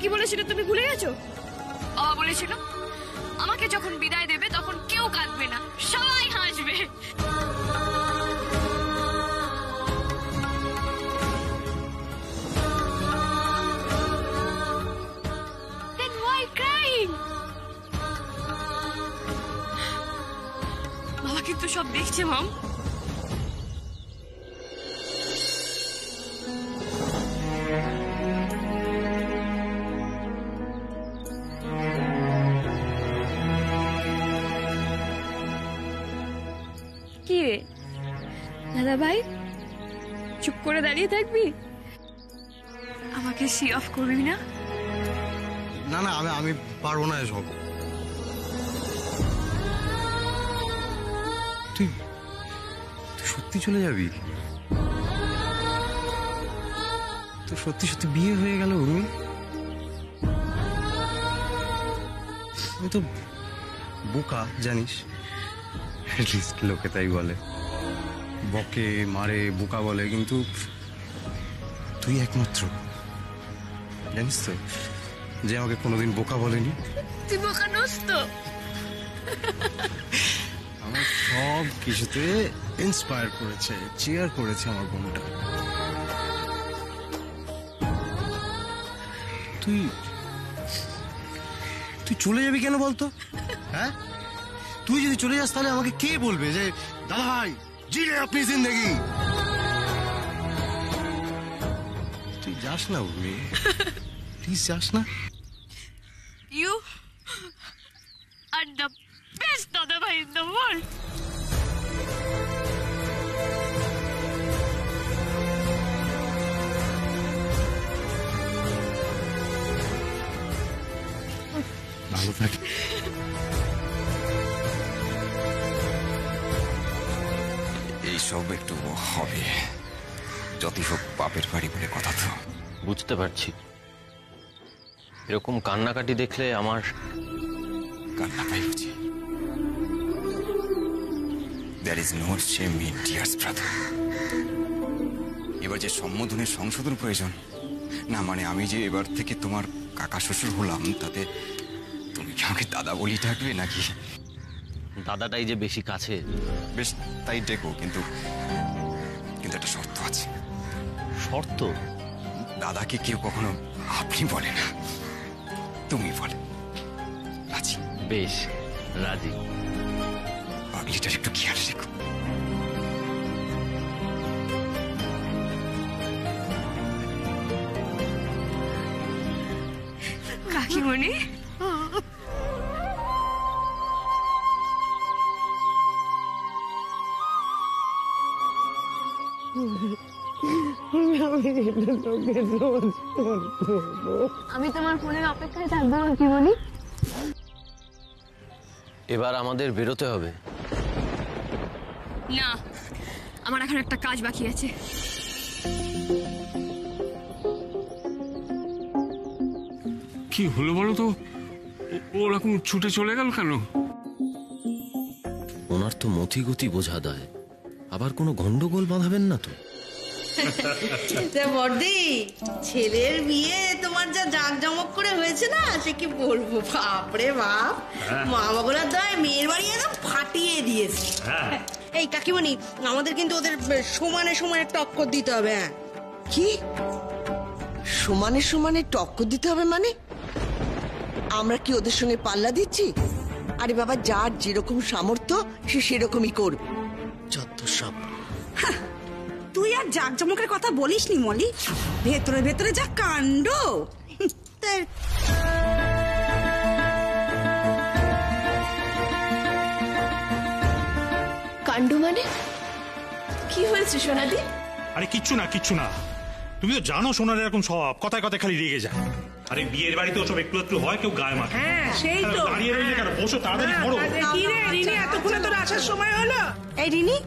কি বলেছিল তুমি ভুলে গেছো? বাবা বলেছিল আমাকে যখন বিদায় দেবে তখন কেউ কাঁদবে না, সবাই হাসবে। Then why crying? বাবা কিন্তু সব দেখছে মম। কি রে দাদা ভাই, চুপ করে দাঁড়িয়ে থাকবি? আমাকে সি অফ করবি না? না না, আমি পারবো না এসব। তুই সত্যি চলে যাবি? তো সত্যি সত্যি বিয়ে হয়ে গেল উর্মি? আমি তো বোকা জানিস, লোকে তাই বলে, বকে মারে বোকা বলে, কিন্তু তুই একমাত্র জানিস তো যে আমাকে কোনোদিন বোকা বলেনি। তুই বোকা নোস তো? আমার সব কিছুতে ইন্সপায়ার করেছে, চিয়ার করেছে আমার বোনটা। তুই তুই চলে যাবি কেন বলতো? হ্যাঁ, তুই যদি চলে যাস তাহলে আমাকে কে বলবে যে দাদা ভাই জি রে আপনি জিন্দেগি? তুই যাস না উর্মি, প্লিজ যাস না। You are the best দাদা ভাই in the world. ভালো থাকি। এইসব একটু হবে, যতই হোক বাপের বাড়ি বলে কথা। তো বুঝতে পারছি, এরকম কান্নাকাটি দেখলে আমার কান্না পাই বুঝি। There is no shame in tears, brother. এবার যে সম্বোধনের সংশোধন প্রয়োজন না, মানে আমি যে এবার থেকে তোমার কাকা শ্বশুর হলাম, তাতে তুমি কি আমাকে দাদা বলি ডাকবে নাকি? দাদাটাই যে বেশি কাছে। বেশ, তাই ডেকো, কিন্তু একটা শর্ত আছে। শর্ত? দাদাকে কেউ কখনো আপনি বলে না, তুমি বলে। রাজি? বেশ, রাজি। পাগলিটার একটু খেয়াল রেখো। কাকিমণি, আমি তোমার ফোনের অপেক্ষায় থাকবো কাকিমণি। এবার আমাদের বেরোতে হবে। না, আমার এখন একটা কাজ বাকি আছে। কি হলো বলো তো? ওরকম ছুটে চলে গেল কেন? ওনার তো মতিগতি বোঝা দেয়, আবার কোনো গন্ডগোল বাঁধাবেন না তো? বর্দি, ছেলের বিয়ে তোমার যা জাঁকজমক করে হয়েছে না, সে কি বলবো। বাপরে বাপ, মামা গোলার দয় মেয়ের বাড়ি একদম ফাটিয়ে দিয়েছে। এই কাকিমণি, আমাদের কিন্তু ওদের সমানে সমানে টক্কর দিতে হবে। হ্যাঁ। কি সমানে সমানে টক্কর দিতে হবে মানে? আমরা কি ওদের সঙ্গে পাল্লা দিচ্ছি? আরে বাবা, যার যেরকম সামর্থ্য সে সেরকমই করবে। যত সব। তুই আর জাঁকজমকের কথা বলিস নি মলি, ভেতরে ভেতরে যা কাণ্ড। কাণ্ড মানে কি হয়েছে সোনাদি? আরে কিচ্ছু না, তুমি তো জানো সোনার এরকম স্বভাব, কথায় কথায় খালি রেগে যায়। আরে বিয়ের বাড়িতে ওসব একটু একটু হয়, কেউ গায়ে মাখে। হ্যাঁ, সেই তো। দাঁড়িয়ে রইলে কেন, বসো তাড়াতাড়ি করো। কি রে রিনি, এতক্ষণে তোর আসার সময় হলো? এই রিনি,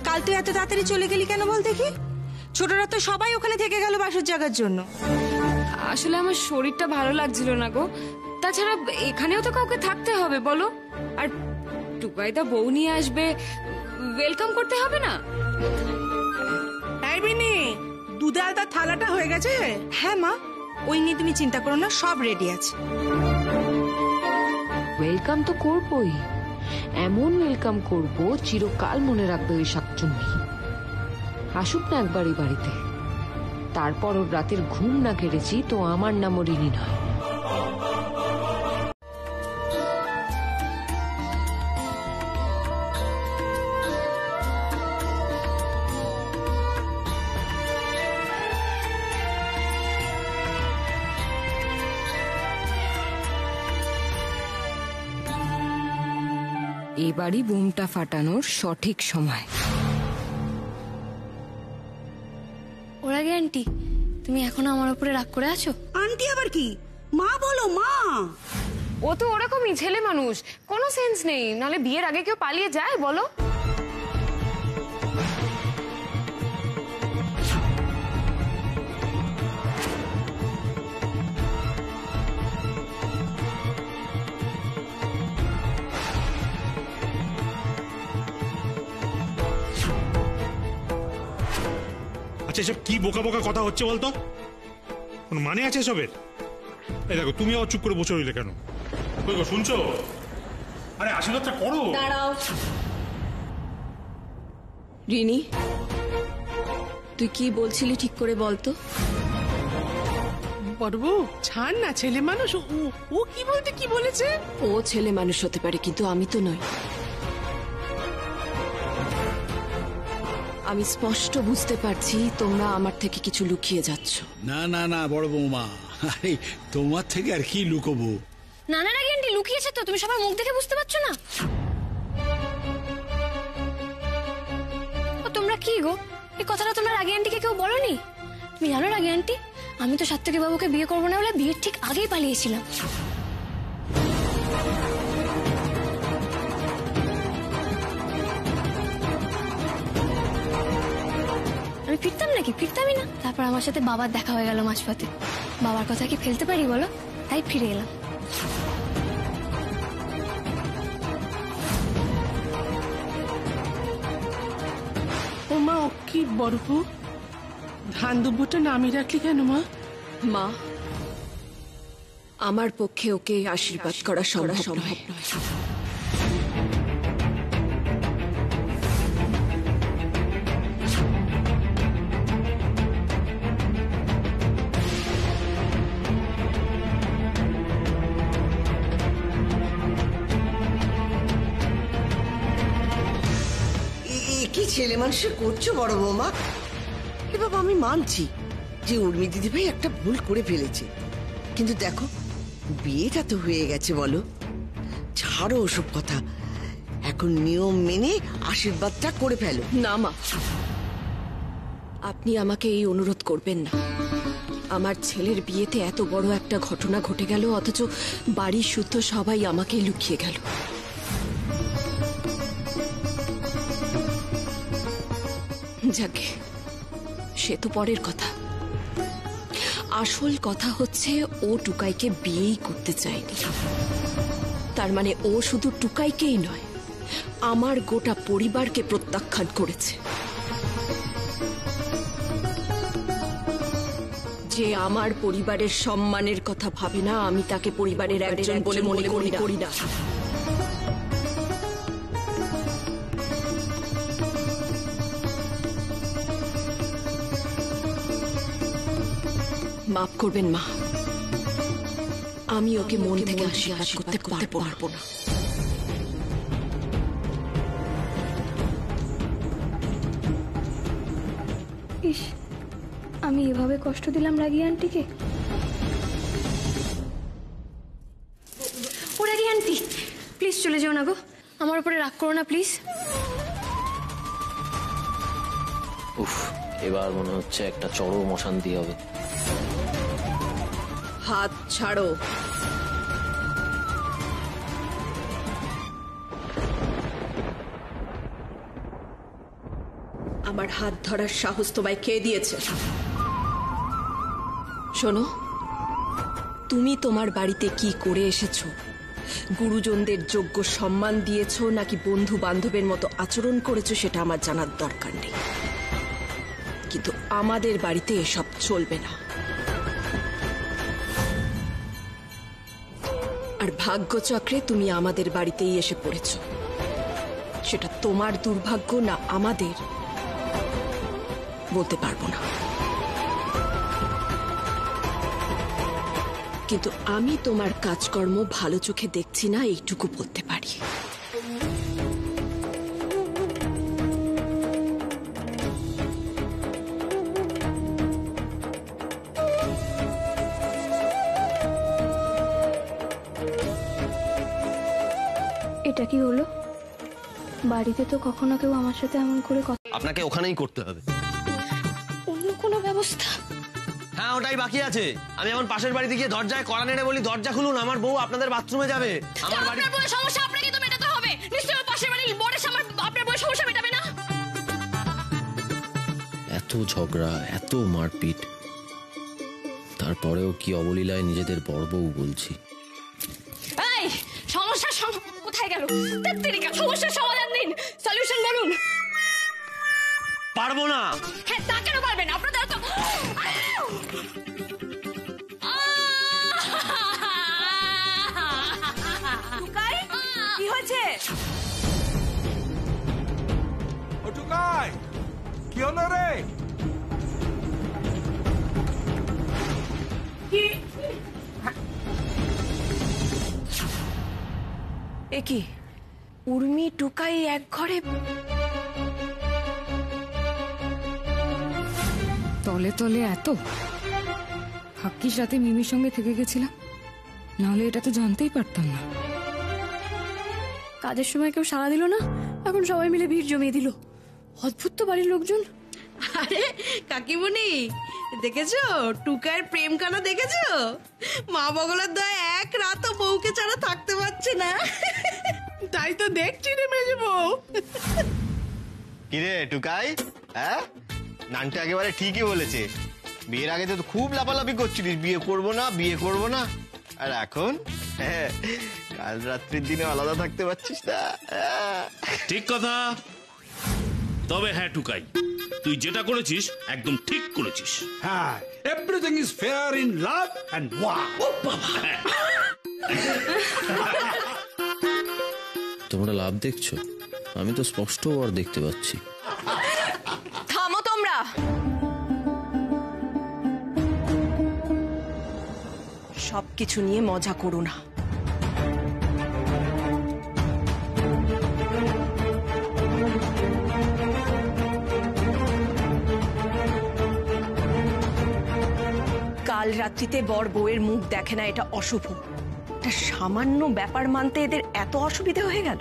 কাল তুই এত তাড়াতাড়ি চলে গেলি কেন বল দেখি? ছোটরা তো সবাই ওখানে থেকে গেল বাসর জায়গার জন্য। আসলে আমার শরীরটা ভালো লাগছিল না গো, তাছাড়া এখানেও তো কাউকে থাকতে হবে বলো, আর টুকাইদা বউ নিয়ে আসবে, ওয়েলকাম করতে হবে না? এই বিনি, দুধে আলতা থালাটা হয়ে গেছে? হ্যাঁ মা, ওই নিয়ে তুমি চিন্তা করো না, সব রেডি আছে। ওয়েলকাম তো করবই, এমন ওয়েলকাম করব চিরকাল মনে রাখবে ওই শাকচুন্নি। আসুক না একবার এই বাড়িতে, তারপর ওর রাতের ঘুম না কেড়েছি তো আমার নামও রিনি নয়। এবারই বোমটা ফাটানোর সঠিক সময়। ওর আগে আন্টি, তুমি এখনো আমার উপরে রাগ করে আছো? আন্টি আবার কি? মা বলো মা। ও তো ওরকমই ছেলে মানুষ, কোনো সেন্স নেই। নাহলে বিয়ের আগে কেউ পালিয়ে যায় বলো? আচ্ছা এসব কি বোকা বোকা কথা হচ্ছে বলতো? কোনো মানে আছে এসবের? এই দেখো তুমি আবার চুপ করে বসে রইলে কেন? কই গো, শুনছো? আরে আশীর্বাদটা করো। দাঁড়াও রিনি, তুই কি বলছিলি ঠিক করে বলতো? বড়বু ছাড় না, ছেলে মানুষ। ও কি বলতে কি বলেছে? ও ছেলে মানুষ হতে পারে, কিন্তু আমি তো নই। আমি স্পষ্ট বুঝতে পারছি তোমরা আমার থেকে কিছু লুকিয়ে যাচ্ছ। না না না বড় বৌমা, আরে তোমার থেকে আর কি লুকোবো? নানা রাগে আন্টি লুকিয়েছে তো, তুমি সবার মুখ দেখে বুঝতে পারছো না? ও তোমরা কি গো, এই কথাটা তোমরা রাগে আন্টিকে কেউ বলোনি? তুমি জানো রাগে আন্টি, আমি তো সাত্তকী বাবুকে বিয়ে করবো না বলে বিয়ের ঠিক আগেই পালিয়েছিলাম। আমি ফিরতাম নাকি? ফিরতামই না। তারপর আমার সাথে বাবার দেখা হয়ে গেল মাঝপথে। বাবার কথা কি ফেলতে পারি বলো? তাই ফিরে এলাম। ও মা, ও কি বড়বু, ধান দুব্বটা নামিয়ে রাখলি কেন মা? মা, আমার পক্ষে ওকে আশীর্বাদ করা সম্ভব নয়। কি ছেলে মানুষের করছো বড় বৌমা? এ বাবা, আমি মানছি যে উর্মি দিদি ভাই একটা ভুল করে ফেলেছে, কিন্তু দেখো বিয়েটা তো হয়ে গেছে। বলো, ছাড়ো ওসব কথা, এখন নিয়ম মেনে আশীর্বাদটা করে ফেলো। না মা, আপনি আমাকে এই অনুরোধ করবেন না। আমার ছেলের বিয়েতে এত বড় একটা ঘটনা ঘটে গেল, অথচ বাড়ির শুদ্ধ সবাই আমাকে লুকিয়ে গেল। যাকে সে তো পরের কথা, আসল কথা হচ্ছে ও টুকাইকে বিয়েই করতে চায়নি। তার মানে ও শুধু টুকাইকেই নয়, আমার গোটা পরিবারকে প্রত্যাখ্যান করেছে। যে আমার পরিবারের সম্মানের কথা ভাবে না, আমি তাকে পরিবারের একজন বলে মনে করি না। মাফ করবেন মা, আমি ওকে মন থেকে আশীর্বাদ করতে পারবো না। ইস, আমি এভাবে কষ্ট দিলাম রাগি আন্টিকে। ও রাগি আন্টি, প্লিজ চলে যেও না গো, আমার উপরে রাগ করো না প্লিজ। উফ, এবার মনে হচ্ছে একটা চরম অশান্তি হবে। হাত ছাড়ো। আমার হাত ধরার সাহস তোমায় কে দিয়েছে? শোনো, তুমি তোমার বাড়িতে কি করে এসেছো, গুরুজনদের যোগ্য সম্মান দিয়েছো নাকি বন্ধু বান্ধবের মতো আচরণ করেছো, সেটা আমার জানার দরকার নেই, কিন্তু আমাদের বাড়িতে এসব চলবে না। আর ভাগ্যচক্রে তুমি আমাদের বাড়িতেই এসে পড়েছ। সেটা তোমার দুর্ভাগ্য না আমাদের বলতে পারবো না, কিন্তু আমি তোমার কাজকর্ম ভালো চোখে দেখছি না এইটুকু বলতে পারি। এটা কি হলো? বাড়িতে তো কখনো কেউ আমার সাথে এমন করে কথা। আপনাকে ওখানেই করতে হবে। অন্য কোনো ব্যবস্থা? হ্যাঁ, ওটাই বাকি আছে। আমি এখন পাশের বাড়িতে গিয়ে দরজায় কড়া নেড়ে বলি, দরজা খুলুন, আমার বউ আপনাদের বাথরুমে যাবে। আমার বাড়ি সমস্যা আপনাকে তো মেটাতে হবে। নিশ্চয়ই পাশের বাড়ির বরের সামনে আপনার বউ সমস্যা মেটাবে না। এত ঝগড়া, এত মারপিট, তারপরেও কি অবলীলায় নিজেদের বড় বউ বলছি। এই সমস্যা কোথায় গেল? সমস্যার সমাধান দিন, সলিউশন বলুন। পারবো না। হ্যাঁ, তা কেন পারবেন? আপনাদের তো কি হয়েছে? কি হলো রে? এ কি, উর্মি টুকাই এক ঘরে? তলে তলে এত ভাগ্যিস রাতে মিমির সঙ্গে থেকে গেছিলাম, নাহলে এটা তো জানতেই পারতাম না। কাজের সময় কেউ সাড়া দিল না, এখন সবাই মিলে ভিড় জমিয়ে দিল। অদ্ভুত তো বাড়ির লোকজন। আরে কাকিমণি, দেখেছো টুকার প্রেম কানা? দেখেছো? মা বগলার দয় এক রাতও বউকে ছাড়া থাকতে পারছে না। তাই তো দেখছি রে মেজে বউ। কিরে টুকাই, হ্যাঁ নানটা একেবারে ঠিকই বলেছে। বিয়ের আগে তো খুব লাফালাফি করছিলিস, বিয়ে করবো না বিয়ে করবো না, আর এখন কাল রাত্রির দিনে আলাদা থাকতে পারছিস না। ঠিক কথা। তবে হ্যাঁ টুকাই, তুই যেটা করেছিস একদম ঠিক করেছিস। হ্যাঁ, everything is fair in love and war. ও বাবা, তোমরা লাভ দেখছো, আমি তো স্পষ্ট আর দেখতে পাচ্ছি। থামো তোমরা। সবকিছু নিয়ে মজা করো না। কাল রাত্রিতে বর বউয়ের মুখ দেখে না, এটা অশুভ। এটা সামান্য ব্যাপার মানতে এদের এত অসুবিধা হয়ে গেল।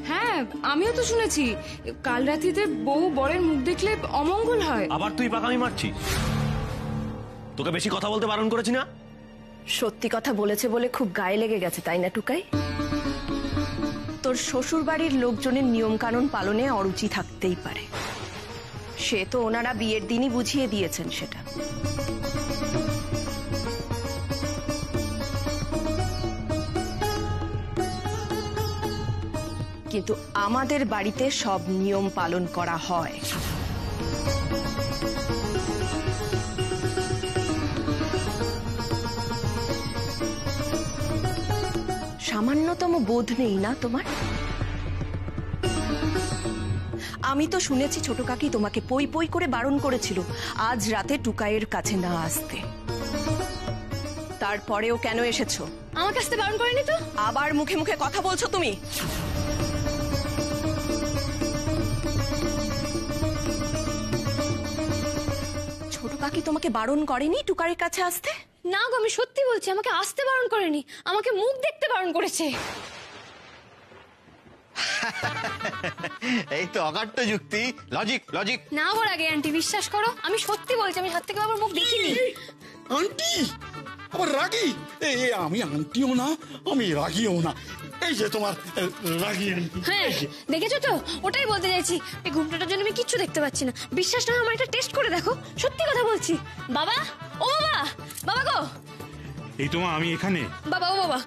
হ্যাঁ, আমিও তো শুনেছি কাল রাত্রিতে বউ বরের মুখ দেখলে অমঙ্গল হয়। আবার তুই পাকামি মারছিস? তোকে বেশি কথা বলতে বারণ করেছি না? সত্যি কথা বলেছে বলে খুব গায়ে লেগে গেছে, তাই না টুকাই? তোর শ্বশুর বাড়ির লোকজনের নিয়ম কানুন পালনে অরুচি থাকতেই পারে, সে তো ওনারা বিয়ের দিনই বুঝিয়ে দিয়েছেন সেটা। কিন্তু আমাদের বাড়িতে সব নিয়ম পালন করা হয়। সামান্যতম বোধ নেই না তোমার? আমি তো শুনেছি ছোট কাকি তোমাকে পই পই করে বারণ করেছিল আজ রাতে টুকাইয়ের কাছে না আসতে। তারপরেও কেন এসেছো? আমাকে আসতে বারণ করেনি তো। আবার মুখে মুখে কথা বলছো তুমি। ছোট কাকি তোমাকে বারণ করেনি টুকাইয়ের কাছে আসতে? না গো, আমি সত্যি বলছি, আমাকে আসতে বারণ করেনি, আমাকে মুখ দেখতে বারণ করেছে। এই তো অকাট্য যুক্তি, লজিক লজিক। না গো আগে আন্টি, বিশ্বাস করো, আমি সত্যি বলছি, আমি হাত থেকে বাবার মুখ দেখিনি। আন্টি আবার রাগি? আমি আন্টিও না, আমি রাগিও না। এই যে তোমার রাগি আন্টি। হ্যাঁ, দেখেছো তো, ওটাই বলতে চাইছি। এই ঘুমটাটার জন্য আমি কিচ্ছু দেখতে পাচ্ছি না। বিশ্বাস না, আমার একটা টেস্ট করে দেখো, সত্যি কথা বলছি। বাবা, ও বাবা, বাবা গো। এই তোমা, আমি এখানে। বাবা, ও বাবা,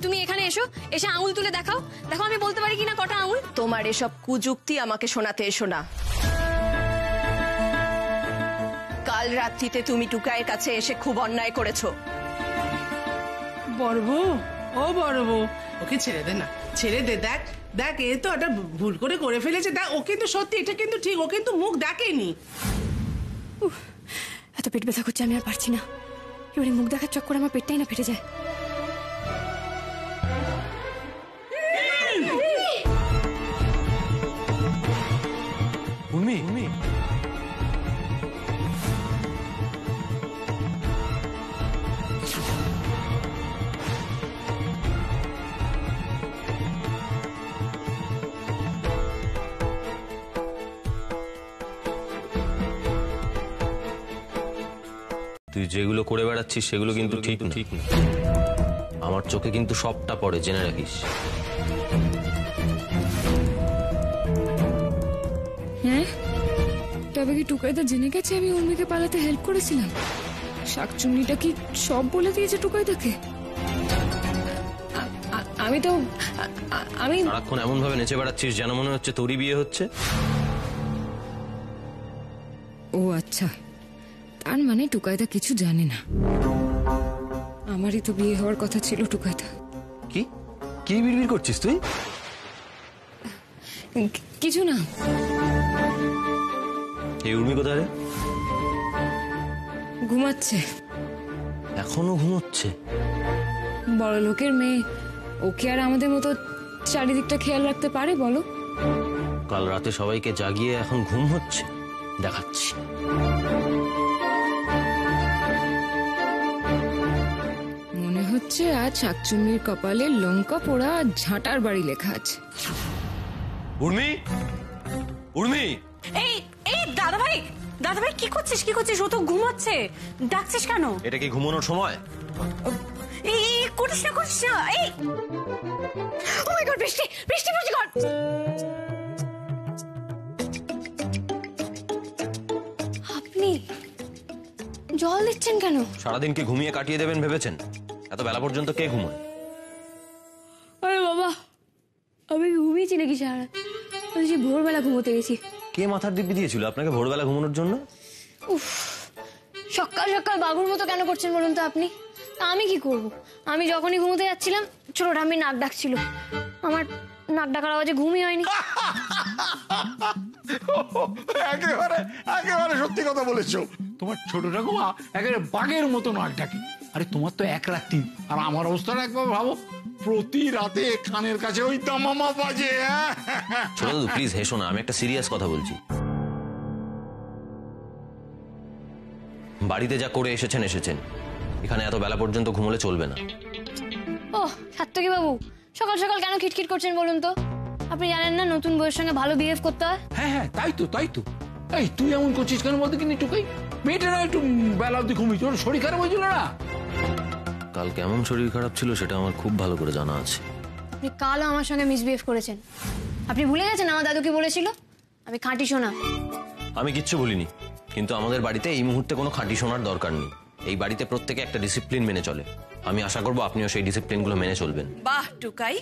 তুমি এখানে এসো, এসে আঙুল তুলে দেখাও, দেখো আমি বলতে পারি কিনা কটা আঙুল। তোমার এসব কুযুক্তি আমাকে শোনাতে এসো না। কাল রাত্রিতে তুমি টুকাইয়ের কাছে এসে খুব অন্যায় করেছো। বড় বউ, ও বড় বউ, ওকে ছেড়ে দে না, ছেড়ে দে। দেখ দেখ, এ তো একটা ভুল করে ফেলেছে। দেখ, ও কিন্তু সত্যি, এটা কিন্তু ঠিক, ও কিন্তু মুখ ডাকেনি। এত পেট ব্যথা করছে, আমি আর পারছি না। এবারে মুখ দেখার চক্করে আমার পেটটাই না ফেটে যায়। উর্মি, তুই যেগুলো করে বেড়াচ্ছিস সেগুলো কিন্তু ঠিক না। আমার চোখে কিন্তু সবটা পড়ে, জেনে রাখিস। হ্যাঁ, তবে কি টুকাইদা জেনে গেছে আমি উর্মিকে পালাতে হেল্প করেছিলাম? শাকচুন্নিটা কি সব বলে দিয়েছে টুকাইদাকে? আমি সারাক্ষণ এমন ভাবে নেচে বেড়াচ্ছিস যেন মনে হচ্ছে তোরই বিয়ে হচ্ছে। ও আচ্ছা, তার মানে টুকাইদা কিছু জানে না। আমারই তো বিয়ে হওয়ার কথা ছিল টুকাইদা। কি কি বিড়বিড় করছিস তুই? কিছু না। এই উর্মি কোথায় রে? ঘুমাচ্ছে। এখনো ঘুমোচ্ছে? বড় লোকের মেয়ে, ওকে আর আমাদের মতো চারিদিকটা খেয়াল রাখতে পারে বলো? কাল রাতে সবাইকে জাগিয়ে এখন ঘুম হচ্ছে, দেখাচ্ছি। মনে হচ্ছে আজ শাকচুন্নির কপালে লঙ্কা পোড়া ঝাঁটার বাড়ি লেখা আছে। উর্মি, উর্মি! এই এই দাদা ভাই কি করছিস? ও তো ঘুমাচ্ছে, ডাকছিস কেন? এটা কি ঘুমানোর সময়? এই করিস না। এই ও মাই গড, বৃষ্টি পড়ছে। গড, আপনি জল দিচ্ছেন কেন? সারাদিন কি ঘুমিয়ে কাটিয়ে দেবেন ভেবেছেন? এত বেলা পর্যন্ত কে ঘুমোয়? আরে বাবা, আমি ঘুমিয়েছি নাকি সারা? আমি যে ভোরবেলা ঘুমোতে গেছি। কে মাথার দিব্যি দিয়েছিল আপনাকে ভোরবেলা ঘুমানোর জন্য? উফ, সকাল বাঘুর মতো কেন করছেন বলুন তো আপনি? আমি কি করব? আমি যখনই ঘুমোতে যাচ্ছিলাম ছোট ঠাম্মি নাক ডাকছিল। আমার নাক ডাকার আওয়াজে ঘুমই হয়নি। একেবারে সত্যি কথা বলেছো। তোমার ছোট ঠাকুমা একেবারে বাঘের মতো নাক ডাকে। আরে তোমার তো এক রাত্রি, আর আমার অবস্থাটা একবার ভাবো, প্রতি রাতে কানের কাছে ওই তামামা বাজে। ছোট দাদু প্লিজ হেসো না, আমি একটা সিরিয়াস কথা বলছি। বাড়িতে যা করে এসেছেন, এখানে এত বেলা পর্যন্ত ঘুমোলে চলবে না। ও সাত্তকী বাবু, সকাল কেন খিটখিট করছেন বলুন তো? আপনি জানেন না নতুন বউয়ের সঙ্গে ভালো বিহেভ করতে হয়? হ্যাঁ, তাই তো। এই তুই এমন করছিস কেন বলতে? কিন্তু টুকাই মেয়েটা একটু বেলা অব্দি ঘুমিয়েছে, ওর শরীর খারাপ হয়েছিল না? কাল কেমন শরীর খারাপ ছিল সেটা আমার খুব ভালো করে জানা আছে। আপনি কালও আমার সঙ্গে মিসবিহেভ করেছেন। আপনি ভুলে গেছেন আমার দাদু কি বলেছিল? আমি খাঁটি সোনা। আমি কিচ্ছু বলিনি, কিন্তু আমাদের বাড়িতে এই মুহূর্তে কোনো খাঁটি সোনার দরকার নেই। এই বাড়িতে প্রত্যেকে একটা ডিসিপ্লিন মেনে চলে। আমি আশা করবো আপনিও সেই ডিসিপ্লিনগুলো মেনে চলবেন। বাহ টুকাই,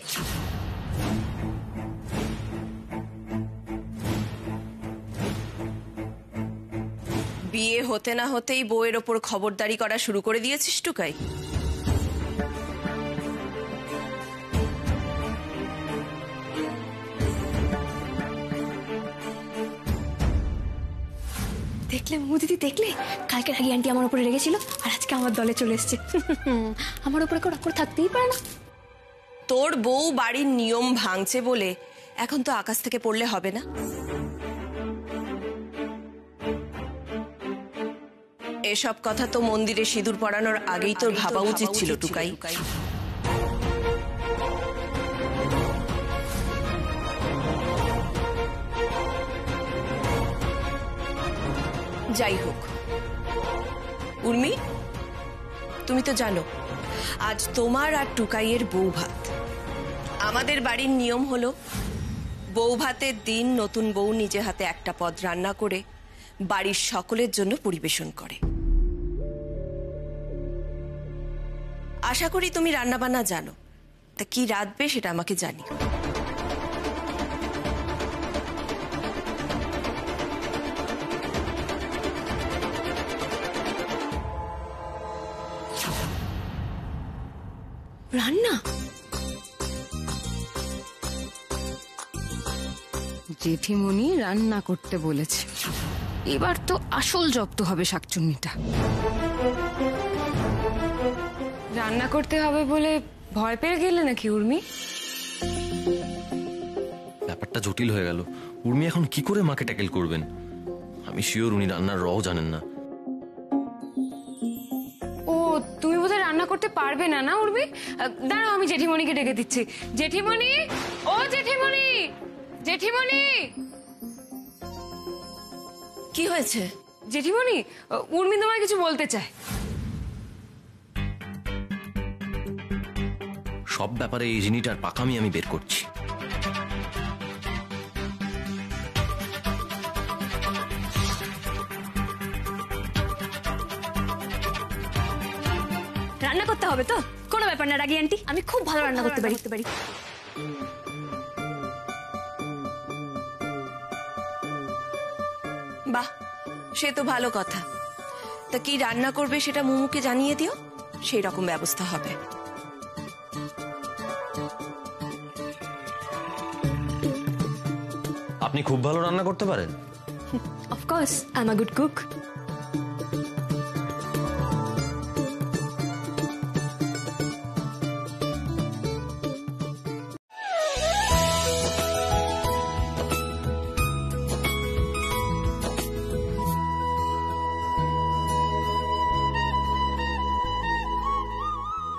বিয়ে হতে না হতেই বউয়ের ওপর খবরদারি করা শুরু করে দিয়েছিস টুকাই। দেখলে দিদি, দেখলে কালকে আগে আন্টি আমার উপরে রেগেছিল, আর আজকে আমার দলে চলে এসছে। আমার উপরে কেউ রাগ করে থাকতেই পারে না। তোর বউ বাড়ির নিয়ম ভাঙছে বলে এখন তো আকাশ থেকে পড়লে হবে না। এসব কথা তো মন্দিরে সিঁদুর পরানোর আগেই তোর ভাবা উচিত ছিল টুকাই। যাই হোক উর্মি, তুমি তো জানো আজ তোমার আর টুকাইয়ের বউ ভাত। আমাদের বাড়ির নিয়ম হলো বউ ভাতের দিন নতুন বউ নিজে হাতে একটা পদ রান্না করে বাড়ির সকলের জন্য পরিবেশন করে। আশা করি তুমি রান্না বান্না জানো, তা কি রাঁধবে সেটা আমাকে জানিও। রান্না? জেঠিমণি রান্না করতে বলেছে। এবার তো আসল জব্দ হবে শাকচুন্নিটা। রান্না করতে হবে বলে ভয় পেয়ে গেলে নাকি উর্মি? ব্যাপারটা জটিল হয়ে গেল। উর্মি এখন কি করে মাকে ট্যাকেল করবেন? আমি শিওর উনি রান্নার রও জানেন না। ও, তুমি বোধহয় রান্না করতে পারবে না, না উর্মি? দাঁড়াও, আমি জেঠিমণিকে ডেকে দিচ্ছি। জেঠিমণি, ও জেঠিমণি, জেঠিমণি। কি হয়েছে? জেঠিমণি, উর্মি তোমায় কিছু বলতে চায়। সব ব্যাপারে এই জিনিসটার পাকামি আমি বের করছি। রান্না করতে হবে তো, কোনো ব্যাপার না রাগি আন্টি, আমি খুব ভালো রান্না করতে পারি। বাহ, সে তো ভালো কথা। তা কি রান্না করবে সেটা মুমুকে জানিয়ে দিও, সেই রকম ব্যবস্থা হবে। আপনি খুব ভালো রান্না করতে পারেন? Of course, I am a good cook.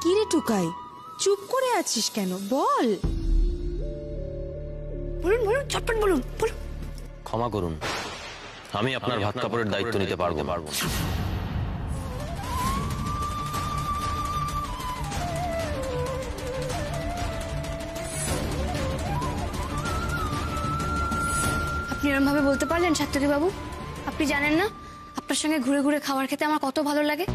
কি রে টুকাই, চুপ করে আছিস কেন? বল। বলুন বলুন, চটপট বলুন বলুন। ক্ষমা করুন, আমি আপনার ভাত কাপড়ের দায়িত্ব নিতে পারবো না। আপনি এরকম ভাবে বলতে পারলেন সাত্তকী বাবু? আপনি জানেন না আপনার সঙ্গে ঘুরে ঘুরে খাবার খেতে আমার কত ভালো লাগে?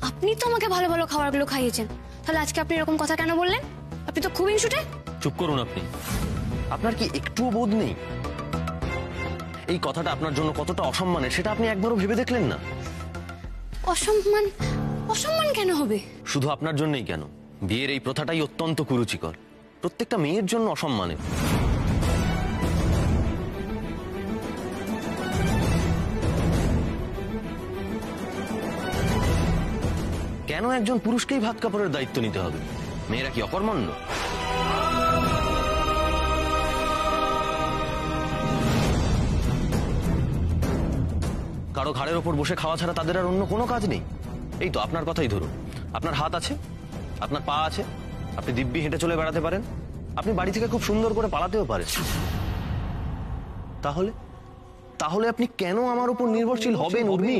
আপনি তো আমাকে ভালো ভালো খাবারগুলো খাইয়েছেন, তাহলে আজকে আপনি এরকম কথা কেন বললেন? আপনি তো খুব হিংসুটে। চুপ করুন আপনি। আপনার কি একটুও বোধ নেই? এই কথাটা আপনার জন্য কতটা অসম্মানের সেটা আপনি একবারও ভেবে দেখলেন না? অসম্মান? অসম্মান কেন হবে? শুধু আপনার জন্যই কেন, বিয়ের এই প্রথাটাই অত্যন্ত কুরুচিকর, প্রত্যেকটা মেয়ের জন্য অসম্মানের। কেন একজন পুরুষকেই ভাত কাপড়ের দায়িত্ব নিতে হবে? মেয়েরা কি অকর্মণ্য? কারো ঘাড়ের ওপর বসে খাওয়া ছাড়া তাদের আর অন্য কোনো কাজ নেই। এই তো আপনার কথাই ধরুন, আপনার হাত আছে, আপনার পা আছে, আপনি দিব্যি হেঁটে চলে বেড়াতে পারেন, আপনি বাড়ি থেকে খুব সুন্দর করে পালাতেও পারেন। তাহলে তাহলে আপনি কেন আমার উপর নির্ভরশীল হবেন উর্মি?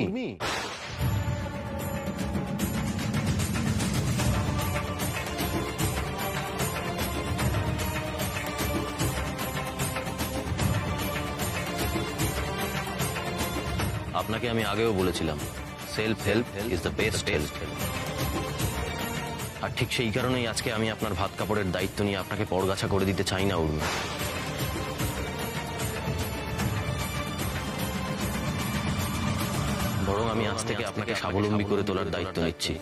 আপনাকে আমি আগেও বলেছিলাম, self help is the best help. আর ঠিক সেই কারণেই আজকে আমি আপনার ভাত কাপড়ের দায়িত্ব নিয়ে আপনাকে পরগাছা করে দিতে চাই না উর্মি। বরং আমি আজ থেকে আপনাকে স্বাবলম্বী করে তোলার দায়িত্ব নিচ্ছি।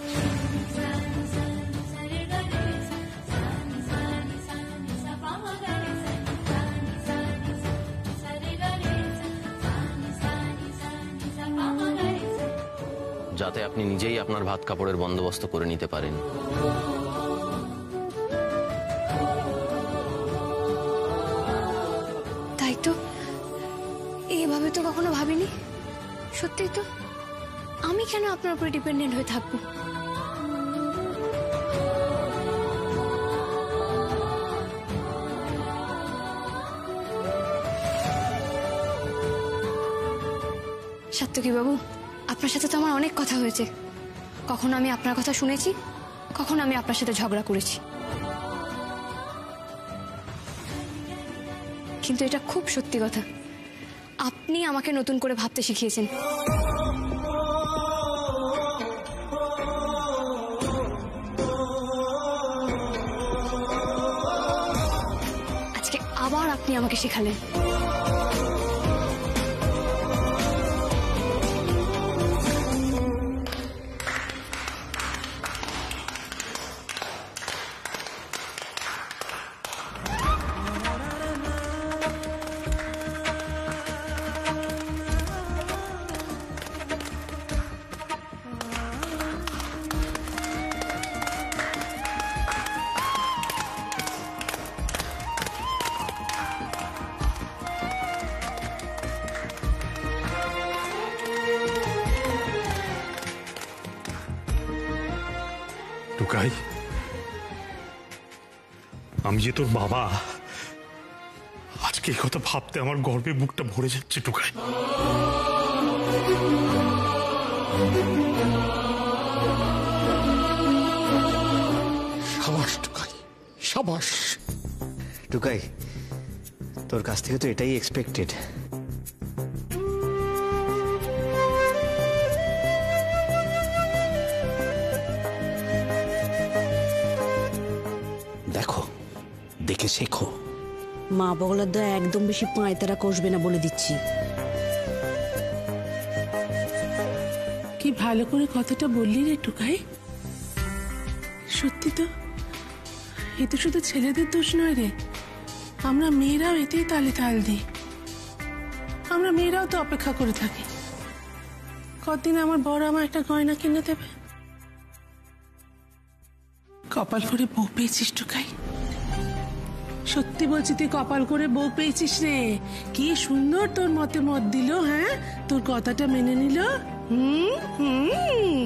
যাতে আপনি নিজেই আপনার ভাত কাপড়ের বন্দোবস্ত করে নিতে পারেন। তাই তো, এইভাবে তো কখনো ভাবিনি। সত্যি তো, আমি কেন আপনার উপরে ডিপেন্ডেন্ট হয়ে থাকবো? সাত্তকী বাবু, আপনার সাথে তো আমার অনেক কথা হয়েছে। কখনো আমি আপনার কথা শুনেছি, কখনো আমি আপনার সাথে ঝগড়া করেছি, কিন্তু এটা খুব সত্যি কথা, আপনি আমাকে নতুন করে ভাবতে শিখিয়েছেন। আজকে আবার আপনি আমাকে শেখালেন। টুকাই, আমি যে তোর বাবা, আজকে এই কথা ভাবতে আমার গর্বে বুকটা ভরে যাচ্ছে টুকাই। সাবাস টুকাই, সাবাস। টুকাই, তোর কাছ থেকে তো এটাই এক্সপেক্টেড। দেখো, দেখে শেখো। মা বগলার দয়া একদম বেশি পাঁয়তারা কষবে না বলে দিচ্ছি। কি ভালো করে কথাটা বললি রে টুকাই। সত্যি তো, এ তো শুধু ছেলেদের দোষ নয় রে, আমরা মেয়েরাও এতেই তালে তাল দিই। আমরা মেয়েরাও তো অপেক্ষা করে থাকি কতদিন আমার বড় আমার একটা গয়না কিনে দেবে। কপাল করে বউ পেয়েছিস টুকাই, সত্যি বলছি তুই কপাল করে বউ পেয়েছিস রে। কি সুন্দর তোর মতে মত দিল, হ্যাঁ, তোর কথাটা মেনে নিল। হুম হুম